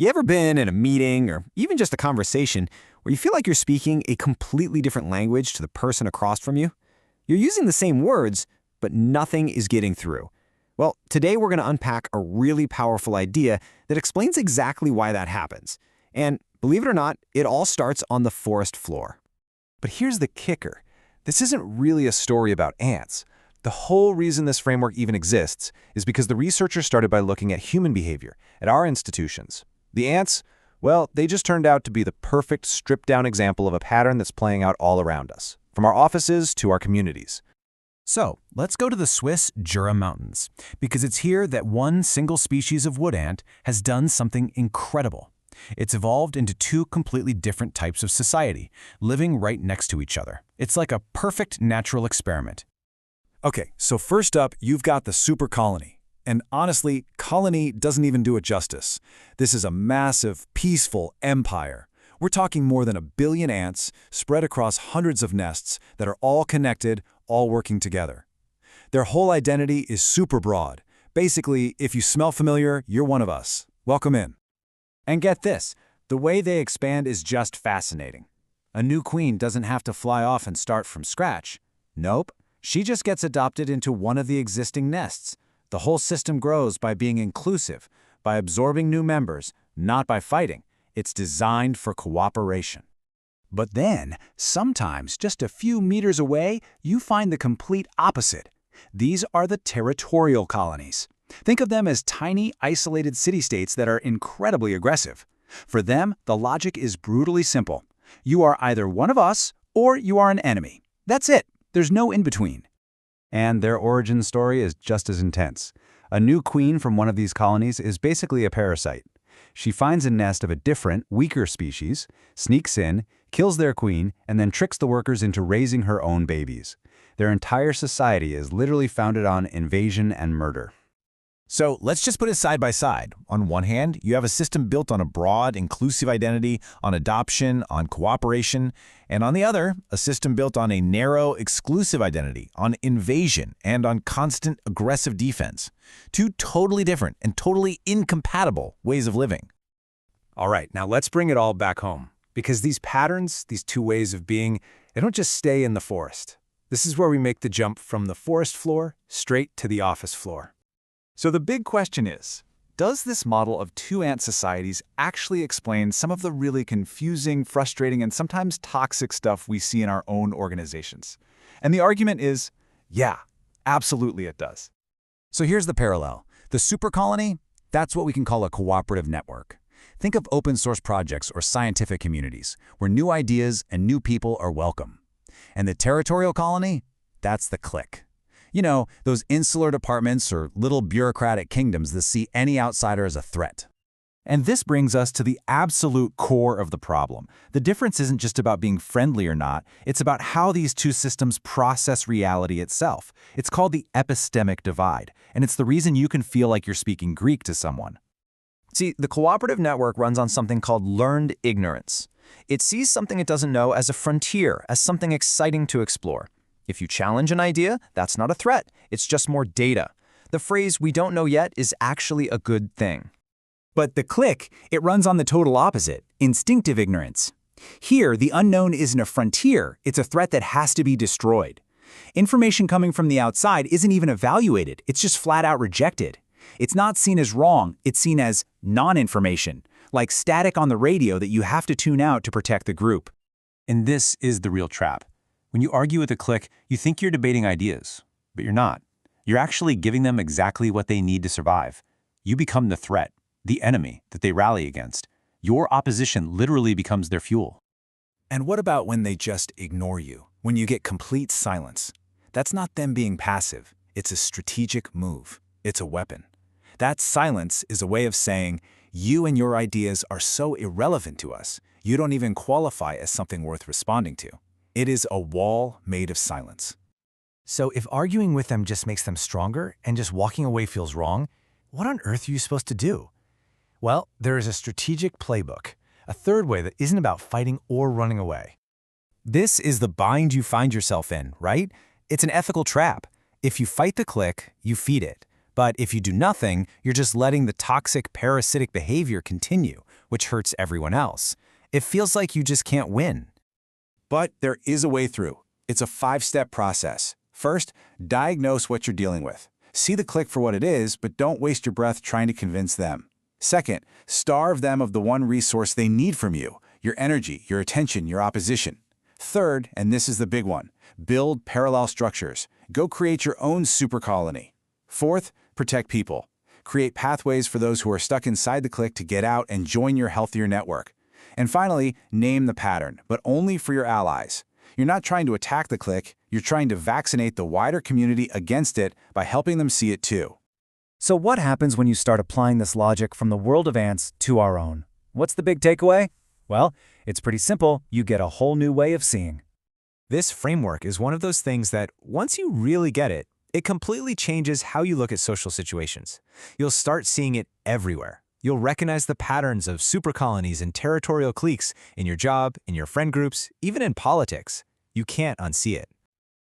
You ever been in a meeting or even just a conversation where you feel like you're speaking a completely different language to the person across from you? You're using the same words, but nothing is getting through. Well, today we're going to unpack a really powerful idea that explains exactly why that happens. And believe it or not, it all starts on the forest floor. But here's the kicker. This isn't really a story about ants. The whole reason this framework even exists is because the researchers started by looking at human behavior at our institutions. The ants, well, they just turned out to be the perfect stripped-down example of a pattern that's playing out all around us, from our offices to our communities. So, let's go to the Swiss Jura Mountains, because it's here that one single species of wood ant has done something incredible. It's evolved into two completely different types of society, living right next to each other. It's like a perfect natural experiment. Okay, so first up, you've got the super colony. And honestly, colony doesn't even do it justice. This is a massive, peaceful empire. We're talking more than 1 billion ants spread across hundreds of nests that are all connected, all working together. Their whole identity is super broad. Basically, if you smell familiar, you're one of us. Welcome in. And get this, the way they expand is just fascinating. A new queen doesn't have to fly off and start from scratch. Nope, she just gets adopted into one of the existing nests. The whole system grows by being inclusive, by absorbing new members, not by fighting. It's designed for cooperation. But then, sometimes just a few meters away, you find the complete opposite. These are the territorial colonies. Think of them as tiny, isolated city-states that are incredibly aggressive. For them, the logic is brutally simple. You are either one of us or you are an enemy. That's it. There's no in-between. And their origin story is just as intense. A new queen from one of these colonies is basically a parasite. She finds a nest of a different, weaker species, sneaks in, kills their queen, and then tricks the workers into raising her own babies. Their entire society is literally founded on invasion and murder. So let's just put it side by side. On one hand, you have a system built on a broad, inclusive identity, on adoption, on cooperation, and on the other, a system built on a narrow, exclusive identity, on invasion, and on constant, aggressive defense. Two totally different and totally incompatible ways of living. All right, now let's bring it all back home. Because these patterns, these two ways of being, they don't just stay in the forest. This is where we make the jump from the forest floor straight to the office floor. So the big question is, does this model of two ant societies actually explain some of the really confusing, frustrating, and sometimes toxic stuff we see in our own organizations? And the argument is, yeah, absolutely it does. So here's the parallel. The super colony, that's what we can call a cooperative network. Think of open source projects or scientific communities, where new ideas and new people are welcome. And the territorial colony, that's the clique. You know, those insular departments or little bureaucratic kingdoms that see any outsider as a threat. And this brings us to the absolute core of the problem. The difference isn't just about being friendly or not, it's about how these two systems process reality itself. It's called the epistemic divide, and it's the reason you can feel like you're speaking Greek to someone. See, the cooperative network runs on something called learned ignorance. It sees something it doesn't know as a frontier, as something exciting to explore. If you challenge an idea, that's not a threat. It's just more data. The phrase, "we don't know yet," is actually a good thing. But the clique, it runs on the total opposite, instinctive ignorance. Here, the unknown isn't a frontier, it's a threat that has to be destroyed. Information coming from the outside isn't even evaluated, it's just flat out rejected. It's not seen as wrong, it's seen as non-information, like static on the radio that you have to tune out to protect the group. And this is the real trap. When you argue with a clique, you think you're debating ideas, but you're not. You're actually giving them exactly what they need to survive. You become the threat, the enemy that they rally against. Your opposition literally becomes their fuel. And what about when they just ignore you? When you get complete silence? That's not them being passive. It's a strategic move. It's a weapon. That silence is a way of saying, you and your ideas are so irrelevant to us, you don't even qualify as something worth responding to. It is a wall made of silence. So if arguing with them just makes them stronger and just walking away feels wrong, what on earth are you supposed to do? Well, there is a strategic playbook, a third way that isn't about fighting or running away. This is the bind you find yourself in, right? It's an ethical trap. If you fight the clique, you feed it. But if you do nothing, you're just letting the toxic, parasitic behavior continue, which hurts everyone else. It feels like you just can't win. But there is a way through. It's a 5-step process. First, diagnose what you're dealing with. See the clique for what it is, but don't waste your breath trying to convince them. Second, starve them of the one resource they need from you: your energy, your attention, your opposition. Third, and this is the big one, build parallel structures. Go create your own super colony. Fourth, protect people. Create pathways for those who are stuck inside the clique to get out and join your healthier network. And finally, name the pattern, but only for your allies. You're not trying to attack the clique, you're trying to vaccinate the wider community against it by helping them see it too. So what happens when you start applying this logic from the world of ants to our own? What's the big takeaway? Well, it's pretty simple. You get a whole new way of seeing. This framework is one of those things that, once you really get it, it completely changes how you look at social situations. You'll start seeing it everywhere. You'll recognize the patterns of supercolonies and territorial cliques in your job, in your friend groups, even in politics. You can't unsee it.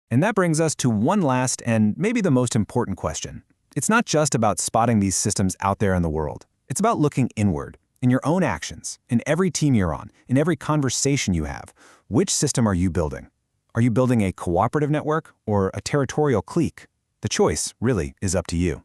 And that brings us to one last and maybe the most important question. It's not just about spotting these systems out there in the world. It's about looking inward, in your own actions, in every team you're on, in every conversation you have. Which system are you building? Are you building a cooperative network or a territorial clique? The choice really is up to you.